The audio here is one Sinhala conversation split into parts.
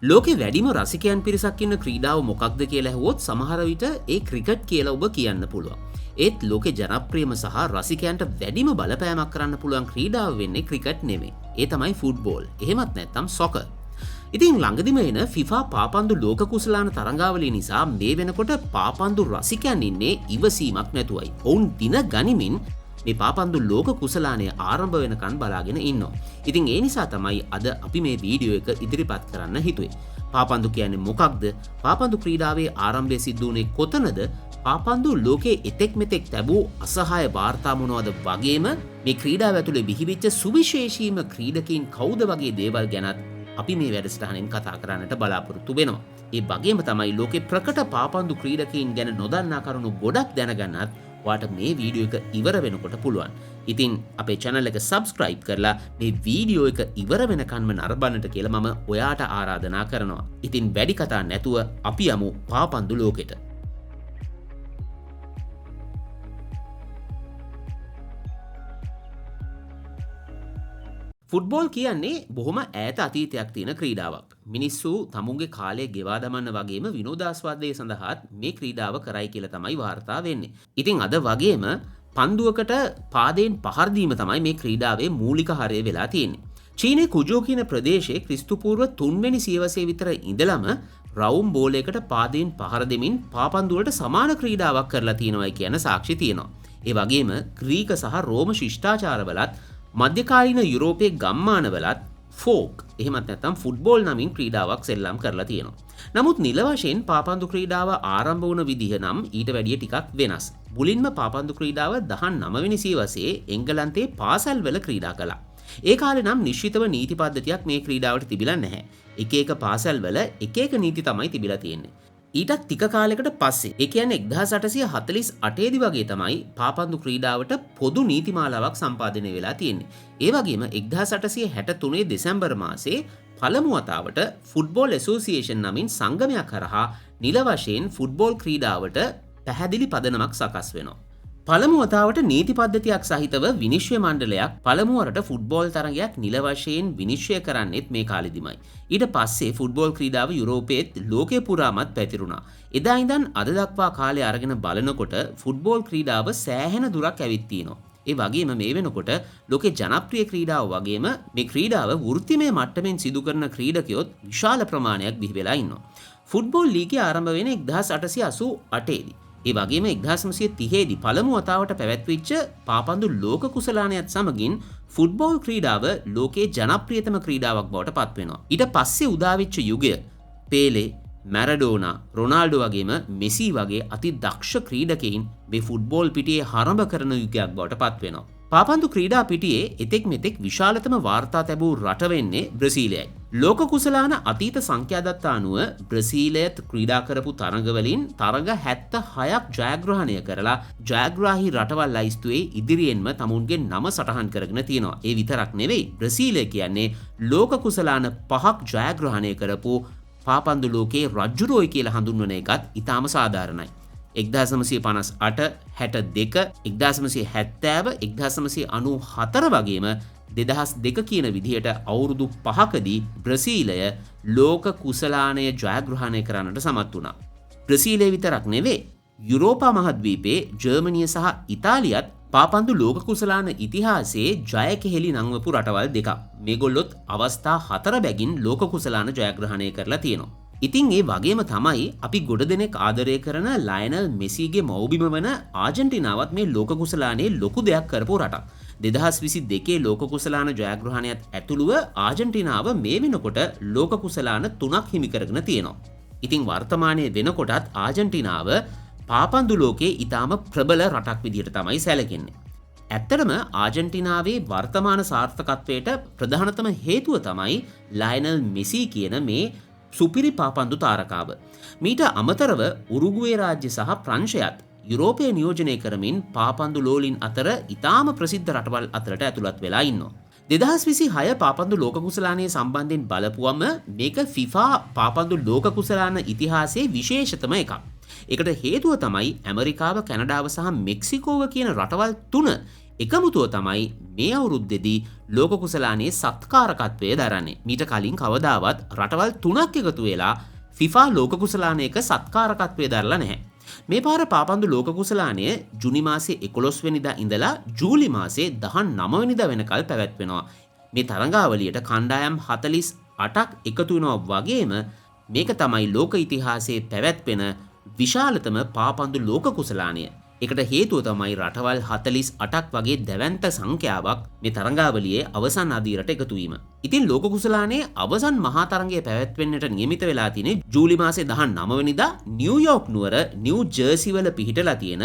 ලෝකෙ වැඩිම රසිකයන් පිරිසක් ඉන්න ක්‍රීඩාව මොකක්ද කියලා ඇහුවොත් සමහර විට ඒ ක්‍රිකට් කියලා ඔබ කියන්න පුළුවන්. ඒත් ලෝකෙ ජනප්‍රියම සහ රසිකයන්ට වැඩිම බලපෑමක් කරන්න පුළුවන් ක්‍රීඩාව වෙන්නේ ක්‍රිකට් නෙමෙයි. ඒ තමයි ෆුට්බෝල්. එහෙමත් නැත්නම් සොකර්. ඉතින් ළඟදිම එන FIFA පාපන්දු ලෝක කුසලාන තරඟාවලිය නිසා මේ වෙනකොට පාපන්දු රසිකයන් ඉන්නේ ඉවසීමක් නැතුවයි. ඔවුන් දින ගනිමින් මේ පාපන්දු ලෝක කුසලානය ආරම්භ වෙනකන් බලාගෙන ඉන්නවා. ඉතින් ඒ නිසා තමයි අද අපි මේ වීඩියෝ එක ඉදිරිපත් කරන්න හිතුවේ. පාපන්දු කියන්නේ මොකක්ද? පාපන්දු ක්‍රීඩාවේ ආරම්භය සිද්ධ වුණේ කොතනද? පාපන්දු ලෝකයේ එතෙක් මෙතෙක් ලැබූ අසහාය වාර්තා මොනවද වගේම මේ ක්‍රීඩාව ඇතුලේ බිහිවෙච්ච සුවිශේෂීම ක්‍රීඩකයින් කවුද වගේ දේවල් ගැනත් අපි මේ වැඩසටහනෙන් කතා කරන්නට බලාපොරොත්තු වෙනවා. ඒ වගේම තමයි ලෝකේ ප්‍රකට පාපන්දු ක්‍රීඩකයින් ගැන නොදන්නා කරුණු ගොඩක් දැනගන්නත් වාට මේ වීඩියෝ එක ඉවර වෙනකොට පුළුවන්. ඉතින් අපේ channel එක subscribe කරලා මේ වීඩියෝ එක ඉවර වෙනකන්ම නරඹන්නට කියලා මම ඔයාට ආරාධනා කරනවා. ඉතින් වැඩි කතා නැතුව අපි යමු පාපන්දු ලෝකෙට. ෆුට්බෝල් කියන්නේ බොහොම ඈත අතීතයක් තියෙන ක්‍රීඩාවක්. මිනිස්සු තමුන්ගේ කාලය ගෙවා දමන්න වගේම විනෝදාස්වාදය සඳහාත් මේ ක්‍රීඩාව කරයි කියලා තමයි වාර්තා වෙන්නේ. ඉතින් අද වගේම පන්දුවකට පාදයෙන් පහර දීම තමයි මේ ක්‍රීඩාවේ මූලික හරය වෙලා තියෙන්නේ. චීනයේ කුජෝ කියන ප්‍රදේශයේ ක්‍රිස්තු පූර්ව 3 වෙනි සියවසේ විතර ඉඳලම රවුම් බෝලයකට පාදයෙන් පහර දෙමින් පාපන්දු වලට සමාන ක්‍රීඩාවක් කරලා තියෙනවා කියන සාක්ෂි තියෙනවා. ඒ වගේම ග්‍රීක සහ රෝම ශිෂ්ටාචාරවලත් මධ්‍යකාලීන යුරෝපයේ ගම්මානවලත් ෆෝක් එහෙමත් නැත්නම් ෆුට්බෝල් නමින් ක්‍රීඩාවක් සෙල්ලම් කරලා තියෙනවා. නමුත් නිල වශයෙන් පාපන්දු ක්‍රීඩාව ආරම්භ වුණ විදිහ නම් ඊට වැඩිය ටිකක් වෙනස්. මුලින්ම පාපන්දු ක්‍රීඩාව 19 වෙනි සියවසේ එංගලන්තයේ පාසල්වල ක්‍රීඩා කළා. ඒ කාලේ නම් නිශ්චිතව නීති පද්ධතියක් මේ ක්‍රීඩාවට තිබිලා නැහැ. එක එක පාසල්වල එක එක නීති තමයි තිබිලා තියෙන්නේ. ඊටත් ටික කාලයකට පස්සේ ඒ කියන්නේ 1848 දී වගේ තමයි පාපන්දු ක්‍රීඩාවට පොදු නීතිමාලාවක් සම්පාදනය වෙලා තියෙන්නේ. ඒ වගේම 1863 දෙසැම්බර් මාසයේ පළමු වතාවට ෆුට්බෝල් ඇසෝසියේෂන් නමින් සංගමයක් කරහා නිල වශයෙන් ෆුට්බෝල් ක්‍රීඩාවට පැහැදිලි පදනමක් සකස් වෙනවා. පළමු වතාවට නීති පද්ධතියක් සහිතව විනිශ්චය මණ්ඩලයක් පළමුවරට ෆුට්බෝල් තරගයක් නිල වශයෙන් විනිශ්චය කරන්නෙත් මේ කාලෙදිමයි. ඊට පස්සේ ෆුට්බෝල් ක්‍රීඩාව යුරෝපයේත් ලෝකේ පුරාමත් පැතිරුණා. එදා ඉඳන් අද දක්වා කාලය අරගෙන බලනකොට ෆුට්බෝල් ක්‍රීඩාව සෑහෙන දුරක් ඇවිත් තියෙනවා. ඒ වගේම මේ වෙනකොට ලෝකේ ජනප්‍රිය ක්‍රීඩාව වගේම මේ ක්‍රීඩාව වෘත්තිමය මට්ටමින් සිදු කරන ක්‍රීඩකයොත් විශාල ප්‍රමාණයක් බිහි වෙලා ඉන්නවා. ෆුට්බෝල් ලීගය ආරම්භ වෙන්නේ 1888 දී. ඒ වගේම 1930 දී පළමු වතාවට පැවැත්විච්ච පාපන්දු ලෝක කුසලානයත් සමගින් ෆුට්බෝල් ක්‍රීඩාව ලෝකයේ ජනප්‍රියතම ක්‍රීඩාවක් බවට පත් වෙනවා. ඊට පස්සේ උදාවෙච්ච යුගය පේලේ, මැරඩෝනා, රොනාල්ඩෝ වගේම මෙසි වගේ අති දක්ෂ ක්‍රීඩකයින් මේ ෆුට්බෝල් පිටියේ හරඹ කරන යුගයක් බවට පත් වෙනවා. පාපන්දු ක්‍රීඩා පිටියේ එතෙක් මෙතෙක් විශාලතම වාර්තා ලැබූ රට වෙන්නේ බ්‍රසීලයයි. ලෝක කුසලාන අතීත සංඛ්‍යාදත්ත අනුව බ්‍රසීලයත් ක්‍රීඩා කරපු තරඟවලින් තරඟ 76ක් ජයග්‍රහණය කරලා ජයග්‍රාහී රටවල් ලයිස්තුවේ ඉදිරියෙන්ම තමුන්ගේ නම සටහන් කරගෙන තියෙනවා. ඒ විතරක් නෙවෙයි බ්‍රසීලය කියන්නේ ලෝක කුසලාන 5ක් ජයග්‍රහණය කරපු පාපන්දු ලෝකයේ රජුරෝයි කියලා හඳුන්වන එකත් ඉතාම සාධාරණයි. 1958, 62, 1970, 1994 වගේම 2002 කියන විදිහට අවුරුදු 5කදී බ්‍රසීලය ලෝක කුසලානය ජයග්‍රහණය කරන්නට සමත් වුණා. බ්‍රසීලය විතරක් නෙවෙයි යුරෝපා මහද්වීපයේ ජර්මනිය සහ ඉතාලියත් පාපන්දු ලෝක කුසලාන ඉතිහාසයේ ජය කෙහෙලි නංවපු රටවල් දෙකක්. මේගොල්ලොත් අවස්ථා 4 බැගින් ලෝක කුසලාන ජයග්‍රහණය කරලා තියෙනවා. ඉතින් ඒ වගේම තමයි අපි ගොඩ දෙනෙක් ආදරය කරන ලයනල් මෙසිගේ මව්බිම වන ආජන්ටිනාවත් මේ ලෝක කුසලානයේ ලොකු දෙයක් කරපු රටක්. 2022 ලෝක කුසලාන ජයග්‍රහණයත් ඇතුළුව ආජන්ටිනාව මේ වෙනකොට ලෝක කුසලාන 3ක් හිමි කරගෙන තියෙනවා. ඉතින් වර්තමානයේ වෙනකොටත් ආජන්ටිනාව පාපන්දු ලෝකයේ ඊටාම ප්‍රබල රටක් විදිහට තමයි සැලකෙන්නේ. ඇත්තටම ආජන්ටිනාවේ වර්තමාන සාර්ථකත්වයට ප්‍රධානතම හේතුව තමයි ලයනල් මෙසි කියන මේ සුපිරි පාපන්දු තාරකාව. මීට අමතරව උරුගුවේ රාජ්‍ය සහ ප්‍රංශයත් යුරෝපය නියෝජනය කරමින් පාපන්දු ලෝලින් අතර ඉතාම ප්‍රසිද්ධ රටවල් අතරට ඇතුළත් වෙලා ඉන්නවා. 2026 පාපන්දු ලෝක කුසලානයේ සම්බන්ධයෙන් බලපුවම මේක FIFA පාපන්දු ලෝක කුසලාන ඉතිහාසයේ විශේෂතම එකක්. ඒකට හේතුව තමයි ඇමරිකාව, කැනඩාව සහ මෙක්සිකෝව කියන රටවල් තුන එකමුතුව තමයි මේ අවුරුද්දේදී ලෝක කුසලානයේ සත්කාරකත්වය දරන්නේ. මීට කලින් කවදාවත් රටවල් තුනක් එකතු වෙලා FIFA ලෝක කුසලානයක සත්කාරකත්වය දරලා නැහැ. මේ පාර පාපන්දු ලෝක කුසලානය ජුනි මාසේ 11 වෙනිදා ඉඳලා ජූලි මාසේ 19 වෙනිදා වෙනකල් පැවැත්වෙනවා. මේ තරඟාවලියට කණ්ඩායම් 48ක් එකතු වෙනවා වගේම මේක තමයි ලෝක ඉතිහාසයේ පැවැත්වෙන විශාලතම පාපන්දු ලෝක කුසලානය. ඒකට හේතුව තමයි රටවල් 48ක් වගේ දැවැන්ත සංඛ්‍යාවක් මේ තරඟාවලියේ අවසන් අදියරට එකතු වීම. ඉතින් ලෝක කුසලානයේ අවසන් මහා තරඟය පැවැත්වෙන්නට නියමිත වෙලා තියෙන්නේ ජූලි මාසේ 19 වෙනිදා නිව්යෝක් නුවර නිව් ජර්සි වල පිහිටලා තියෙන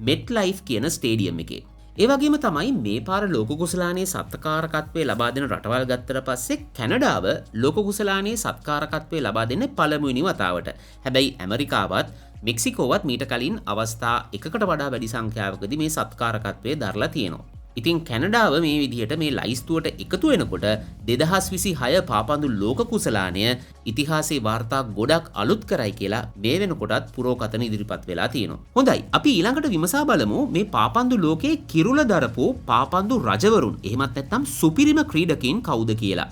මෙට් ලයිෆ් කියන ස්ටේඩියම් එකේ. ඒ වගේම තමයි මේ පාර ලෝක කුසලානයේ සත්කාරකත්වය ලබා දෙන රටවල් ගත්තට පස්සේ කැනඩාව ලෝක කුසලානයේ සත්කාරකත්වය ලබා දෙන්නේ පළමුවෙනි වතාවට. හැබැයි ඇමරිකාවත් මෙක්සිකෝවත් මීට කලින් අවස්ථා එකකට වඩා වැඩි සංඛ්‍යාවකදී මේ සත්කාරකත්වය දරලා තියෙනවා. ඉතින් කැනඩාව මේ විදිහට මේ ලයිස්තුවට එකතු වෙනකොට 2026 පාපන්දු ලෝක කුසලානය ඉතිහාසයේ වාර්තා ගොඩක් අලුත් කරයි කියලා මේ වෙනකොටත් පුරෝකථන ඉදිරිපත් වෙලා තියෙනවා. හොඳයි, අපි ඊළඟට විමසා බලමු මේ පාපන්දු ලෝකයේ කිරුළ දරපු පාපන්දු රජවරුන් එහෙමත් නැත්නම් සුපිරිම ක්‍රීඩකයින් කවුද කියලා.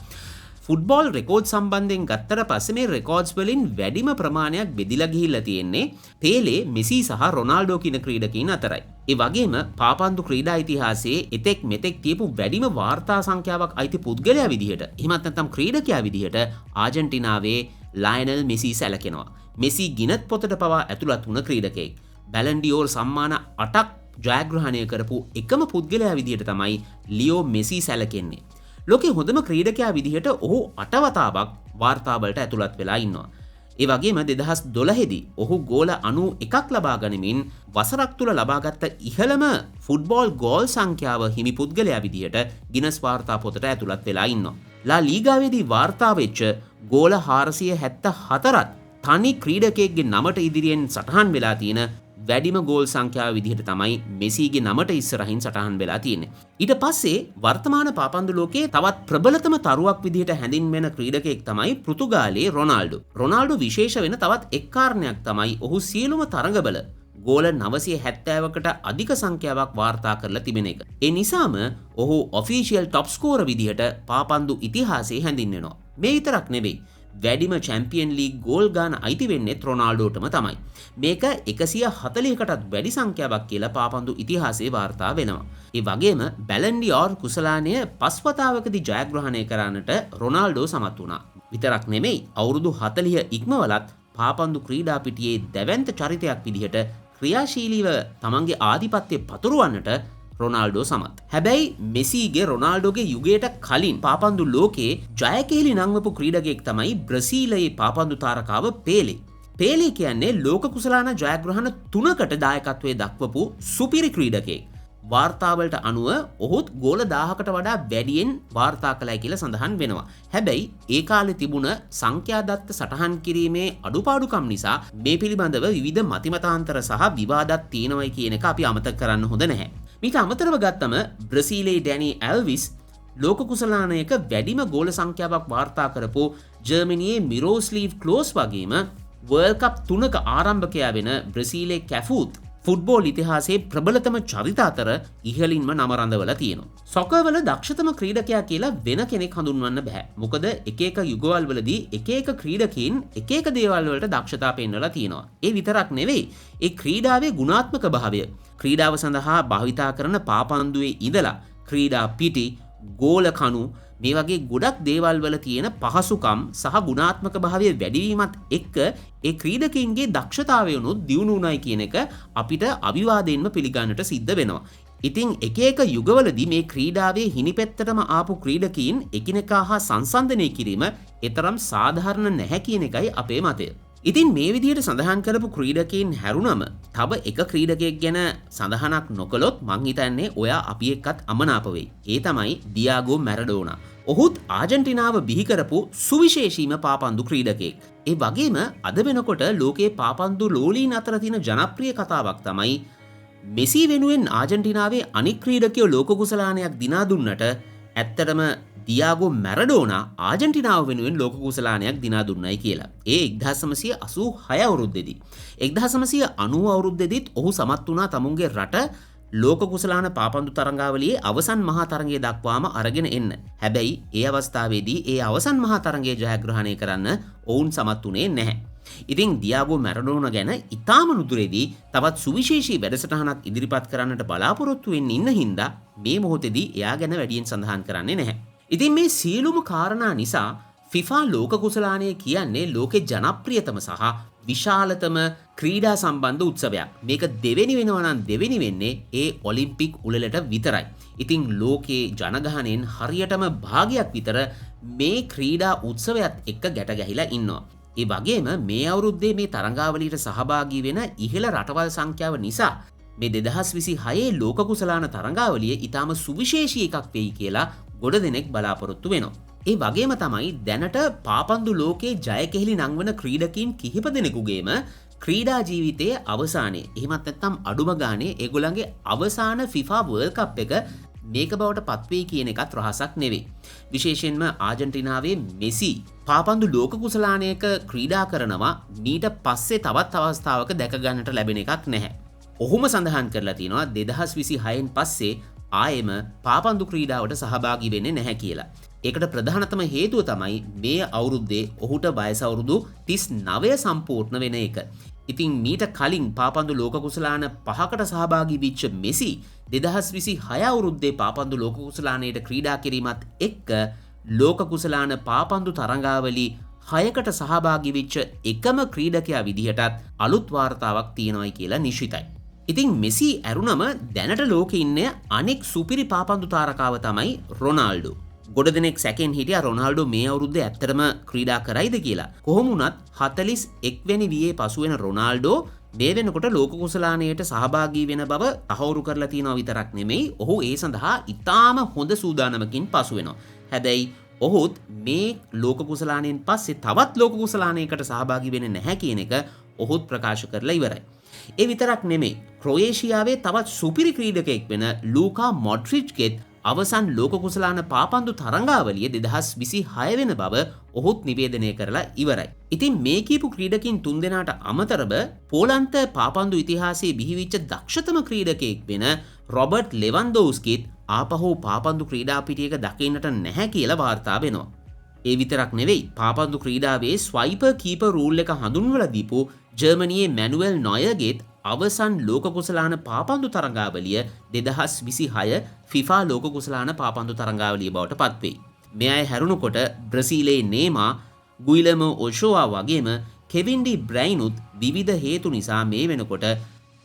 ෆුට්බෝල් රෙකෝඩ් සම්බන්ධයෙන් ගත්තට පස්සේ මේ රෙකෝඩ්ස් වලින් වැඩිම ප්‍රමාණයක් බෙදිලා ගිහිල්ලා තියෙන්නේ පේලේ, මෙසි සහ රොනාල්ඩෝ කියන ක්‍රීඩකයින් අතරයි. ඒ වගේම පාපන්දු ක්‍රීඩා ඉතිහාසයේ එතෙක් මෙතෙක් තියපු වැඩිම වාර්තා සංඛ්‍යාවක් අයිති පුද්ගලයා විදිහට එහෙමත් නැත්නම් ක්‍රීඩකයා විදිහට ආජන්ටිනාවේ ලයනල් මෙසි සැලකෙනවා. මෙසි ගිනත් පොතට පවා ඇතුළත් වුණ ක්‍රීඩකයෙක්. බැලන් ඩිෝර් සම්මාන 8ක් ජයග්‍රහණය කරපු එකම පුද්ගලයා විදිහට තමයි ලියෝ මෙසි සැලකෙන්නේ. ලෝකේ හොඳම ක්‍රීඩකයා විදිහට ඔහු 8 වතාවක් වාර්තාවලට ඇතුළත් වෙලා ඉන්නවා. ඒ වගේම 2012 දී ඔහු ගෝල 91ක් ලබා ගනිමින් වසරක් තුල ලබාගත් ඉහළම ෆුට්බෝල් ගෝල් සංඛ්‍යාව හිමි පුද්ගලයා විදිහට ගිනස් වාර්තා පොතට ඇතුළත් වෙලා ඉන්නවා. ලා ලීගාවේදී වාර්තා වෙච්ච ගෝල 474ත් තනි ක්‍රීඩකයෙක්ගේ නමට ඉදිරියෙන් සටහන් වෙලා තියෙන වැඩිම ගෝල් සංඛ්‍යාව විදිහට තමයි මෙසිගේ නමට ඉස්සරහින් සටහන් වෙලා තියෙන්නේ. ඊට පස්සේ වර්තමාන පාපන්දු ලෝකයේ තවත් ප්‍රබලතම තරුවක් විදිහට හැඳින්වෙන ක්‍රීඩකයෙක් තමයි පෘතුගාලයේ රොනාල්ඩෝ. රොනාල්ඩෝ විශේෂ වෙන තවත් එක් කාරණයක් තමයි ඔහු සියලුම තරඟවල ගෝල 970කට අධික සංඛ්‍යාවක් වාර්තා කරලා තිබෙන එක. ඒ නිසාම ඔහු ඔෆිෂියල් टॉप ස්කෝරර් විදිහට පාපන්දු ඉතිහාසයේ හැඳින්වෙනවා. මේ විතරක් නෙවෙයි, වැඩිම චැම්පියන් ලීග් ගෝල් ගාන අයිති වෙන්නේ රොනාල්ඩෝටම තමයි. මේක 140කටත් වැඩි සංඛ්‍යාවක් කියලා පාපන්දු ඉතිහාසයේ වාර්තා වෙනවා. ඒ වගේම බැලන් ඩිෝර් කුසලානය 5 වතාවකදී ජයග්‍රහණය කරන්නට රොනාල්ඩෝ සමත් වුණා. විතරක් නෙමෙයි, අවුරුදු 40 ඉක්මවලත් පාපන්දු ක්‍රීඩා පිටියේ දැවැන්ත චරිතයක් විදිහට ක්‍රියාශීලීව තමන්ගේ ආධිපත්‍යය පතුරවන්නට රොනාල්ඩෝ සමත්. හැබැයි මෙසිගේ රොනාල්ඩෝගේ යුගයට කලින් පාපන්දු ලෝකයේ ජයකේලි නංවපු ක්‍රීඩකයෙක් තමයි බ්‍රසීලයේ පාපන්දු තාරකාව පේලේ. පේලේ කියන්නේ ලෝක කුසලාන ජයග්‍රහණ 3කට දායකත්වයේ දක්වපු සුපිරි ක්‍රීඩකයෙක්. වාර්තාවලට අනුව ඔහුත් ගෝල 1000කට වඩා වැඩියෙන් වාර්තා කළයි කියලා සඳහන් වෙනවා. හැබැයි ඒ කාලේ තිබුණ සංඛ්‍යාදත්ත සටහන් කිරීමේ අඩුපාඩුකම් නිසා මේ පිළිබඳව විවිධ මතිමතාන්තර සහ විවාදත් තියෙනවයි කියන එක අපි අමතක කරන්න හොඳ නැහැ. මීට අමතරව ගත්තම බ්‍රසීලයේ ඩැනි ඇල්විස් ලෝක කුසලානයක වැඩිම ගෝල සංඛ්‍යාවක් වාර්තා කරපු ජර්මනියේ මිරෝස්ලීව් ක්ලෝස් වගේම වර්ල්ඩ් කප් 3ක ආරම්භකයා වෙන බ්‍රසීලයේ කැෆූත් ෆුට්බෝල් ඉතිහාසයේ ප්‍රබලතම චරිත අතර ඉහළින්ම නම රඳවලා තියෙනවා. සොකර්වල දක්ෂතම ක්‍රීඩකයා කියලා වෙන කෙනෙක් හඳුන්වන්න බෑ. මොකද එක එක යුගවල් වලදී එක එක ක්‍රීඩකයින් එක එක දේවල් වලට දක්ෂතා පෙන්වලා තියෙනවා. ඒ විතරක් නෙවෙයි, ඒ ක්‍රීඩාවේ ගුණාත්මක භාවය, ක්‍රීඩාව සඳහා භාවිතා කරන පාපන්දුවේ ඉඳලා ක්‍රීඩා පිටි, ගෝල කණු මේ වගේ ගොඩක් දේවල් වල තියෙන පහසුකම් සහ ගුණාත්මක භාවය වැඩිවීමත් එක්ක ඒ ක්‍රීඩකයින්ගේ දක්ෂතාවය උනොත් දියුණු උනායි කියන එක අපිට අවිවාදයෙන්ම පිළිගන්නට සිද්ධ වෙනවා. ඉතින් එක එක යුගවලදී මේ ක්‍රීඩාවේ හිණිපෙත්තටම ආපු ක්‍රීඩකයින් එකිනෙකා හා සංසන්දනය කිරීම එතරම් සාධාරණ නැහැ කියන එකයි අපේ මතය. ඉතින් මේ විදිහට සඳහන් කරපු ක්‍රීඩකයින් හැරුණම තව එක ක්‍රීඩකයෙක් ගැන සඳහනක් නොකළොත් මං හිතන්නේ ඔයා අපි එක්කත් අමනාප වෙයි. ඒ තමයි ඩියාගෝ මැරඩෝනා. ඔහුත් ආජන්ටිනාව බිහි කරපු සුවිශේෂීම පාපන්දු ක්‍රීඩකයෙක්. ඒ වගේම අද වෙනකොට ලෝකයේ පාපන්දු ලෝලීන් අතර තියෙන ජනප්‍රිය කතාවක් තමයි මෙසි වෙනුවෙන් ආජන්ටිනාවේ අනික් ක්‍රීඩකයෝ ලෝක කුසලානයක් දිනා දුන්නට ඇත්තටම දියාගෝ මැරඩෝනා ආජන්ටිනාව වෙනුවෙන් ලෝක කුසලානයක් දිනා දුන්නයි කියලා. ඒ 1986 අවුරුද්දේදී. 1990 අවුරුද්දේදීත් ඔහු සමත් වුණා තමුන්ගේ රට ලෝක කුසලාන පාපන්දු තරඟාවලියේ අවසන් මහා තරඟය දක්වාම අරගෙන එන්න. හැබැයි ඒ අවස්ථාවේදී ඒ අවසන් මහා තරඟය ජයග්‍රහණය කරන්න ඔවුන් සමත් වුණේ නැහැ. ඉතින් දියාගෝ මැරඩෝනා ගැන ඉතාම නුදුරේදී තවත් සුවිශේෂී වැඩසටහනක් ඉදිරිපත් කරන්නට බලාපොරොත්තු වෙන්න ඉන්න හින්දා මේ මොහොතේදී එයා ගැන වැඩියෙන් සඳහන් කරන්නේ නැහැ. ඉතින් මේ සියලුම කාරණා නිසා FIFA ලෝක කුසලානය කියන්නේ ලෝකේ ජනප්‍රියතම සහ විශාලතම ක්‍රීඩා සම්බන්ධ උත්සවයක්. මේක දෙවෙනි වෙනවා නම් දෙවෙනි වෙන්නේ ඒ ඔලිම්පික් උළෙලට විතරයි. ඉතින් ලෝකේ ජනගහනයෙන් හරියටම භාගයක් විතර මේ ක්‍රීඩා උත්සවයත් එක්ක ගැට ගැහිලා ඉන්නවා. ඒ වගේම මේ අවුරුද්දේ මේ තරඟාවලියට සහභාගී වෙන ඉහළ රටවල් සංඛ්‍යාව නිසා මේ 2026 ලෝක කුසලාන තරඟාවලිය ඊටාම සුවිශේෂී එකක් වෙයි කියලා ගොඩ දෙනෙක් බලාපොරොත්තු වෙනවා. ඒ වගේම තමයි දැනට පාපන්දු ලෝකයේ ජය කෙහෙලි නංවන ක්‍රීඩකීන් කිහිප දෙනෙකුගේම ක්‍රීඩා ජීවිතයේ අවසානයේ එහෙමත් නැත්නම් අඩුම ගානේ ඒගොල්ලන්ගේ අවසාන FIFA World Cup එක මේක බවට පත්වෙයි කියන එකත් රහසක් නෙවෙයි. විශේෂයෙන්ම ආජන්ටිනාවේ මෙසි පාපන්දු ලෝක කුසලානයක ක්‍රීඩා කරනවා මීට පස්සේ තවත් අවස්ථාවක දැක ගන්නට ලැබෙන එකක් නැහැ. ඔහුම සඳහන් කරලා තියෙනවා 2026න් පස්සේ ආයෙම පාපන්දු ක්‍රීඩාවට සහභාගී වෙන්නේ නැහැ කියලා. ඒකට ප්‍රධානතම හේතුව තමයි මේ අවුරුද්දේ ඔහුට වයස අවුරුදු 39 සම්පූර්ණ වෙන එක. ඉතින් මීට කලින් පාපන්දු ලෝක කුසලාන 5කට සහභාගී වෙච්ච මෙසි 2026 අවුරුද්දේ පාපන්දු ලෝක කුසලානයට ක්‍රීඩා කිරීමත් එක්ක ලෝක කුසලාන පාපන්දු තරඟාවලි 6කට සහභාගී වෙච්ච එකම ක්‍රීඩකයා විදිහටත් අලුත් වාර්තාවක් තියෙනවයි කියලා නිශ්චිතයි. ඉතින් මෙසි ඇරුණම දැනට ලෝකෙ ඉන්නේ අනෙක් සුපිරි පාපන්දු තාරකාව තමයි රොනාල්ඩෝ. ගොඩ දෙනෙක් සැකෙන් හිටියා රොනාල්ඩෝ මේ අවුරුද්දේ ඇත්තටම ක්‍රීඩා කරයිද කියලා. කොහොම වුණත් 41 වෙනි වියේ පසු වෙන රොනාල්ඩෝ මේ වෙනකොට ලෝක කුසලානයට සහභාගී වෙන බව අහවුරු කරලා තියෙනවා විතරක් නෙමෙයි ඔහු ඒ සඳහා ඉතාම හොඳ සූදානමකින් පසු වෙනවා. හැබැයි ඔහුත් මේ ලෝක කුසලානයෙන් පස්සේ තවත් ලෝක කුසලානයකට සහභාගී වෙන්නේ නැහැ කියන එක ඔහුත් ප්‍රකාශ කරලා ඉවරයි. ඒ විතරක් නෙමෙයි ක්‍රොයේෂියාවේ තවත් සුපිරි ක්‍රීඩකයෙක් වෙන ලූකා මොඩ්රිච්ගෙත් අවසන් ලෝක කුසලාන පාපන්දු තරඟාවලිය 2026 වෙන බව ඔහුත් නිවේදනය කරලා ඉවරයි. ඉතින් මේ කීපු ක්‍රීඩකින් තුන්දෙනාට අමතරව පෝලන්ත පාපන්දු ඉතිහාසයේ බිහිවිච්ච දක්ෂතම ක්‍රීඩකයෙක් වෙන රොබර්ට් ලෙවන්ඩෝව්ස්කිත් ආපහු පාපන්දු ක්‍රීඩා පිටියක දකින්නට නැහැ කියලා වාර්තා වෙනවා. ඒ විතරක් නෙවෙයි පාපන්දු ක්‍රීඩාවේ ස්වයිපර් කීපර් රූල් එක හඳුන්වලා දීපු ජර්මනියේ මැනුවෙල් නොයර්ගෙත් අවසන් ලෝක කුසලාන පාපන්දු තරඟාවලිය 2026 FIFA ලෝක කුසලාන පාපන්දු තරඟාවලිය බවට පත්වෙයි. මේ අය හැරුණුකොට බ්‍රසීලයේ නේමා, ගුයිලමෝ ඔෂෝවා වගේම කෙවින් ඩි බ්‍රයිනුත් විවිධ හේතු නිසා මේ වෙනකොට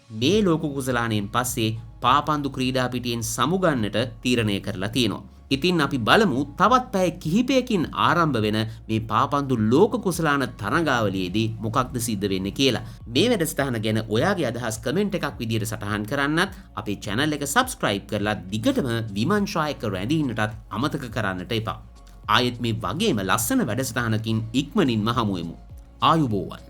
මේ ලෝක කුසලානයෙන් පස්සේ පාපන්දු ක්‍රීඩා පිටියෙන් සමුගන්නට තීරණය කරලා තියෙනවා. ඉතින් අපි බලමු තවත් පැය කිහිපයකින් ආරම්භ වෙන මේ පාපන්දු ලෝක කුසලාන තරඟාවලියේදී මොකක්ද සිද්ධ වෙන්නේ කියලා. මේ වැඩසටහන ගැන ඔයාගේ අදහස් කමෙන්ට් එකක් විදියට සටහන් කරන්නත් අපේ channel එක subscribe කරලා දිගටම විමර්ශා එක්ක රැඳී ඉන්නටත් අමතක කරන්නට එපා. ආයෙත් මේ වගේම ලස්සන වැඩසටහනකින් ඉක්මනින්ම හමු වෙමු. ආයුබෝවන්.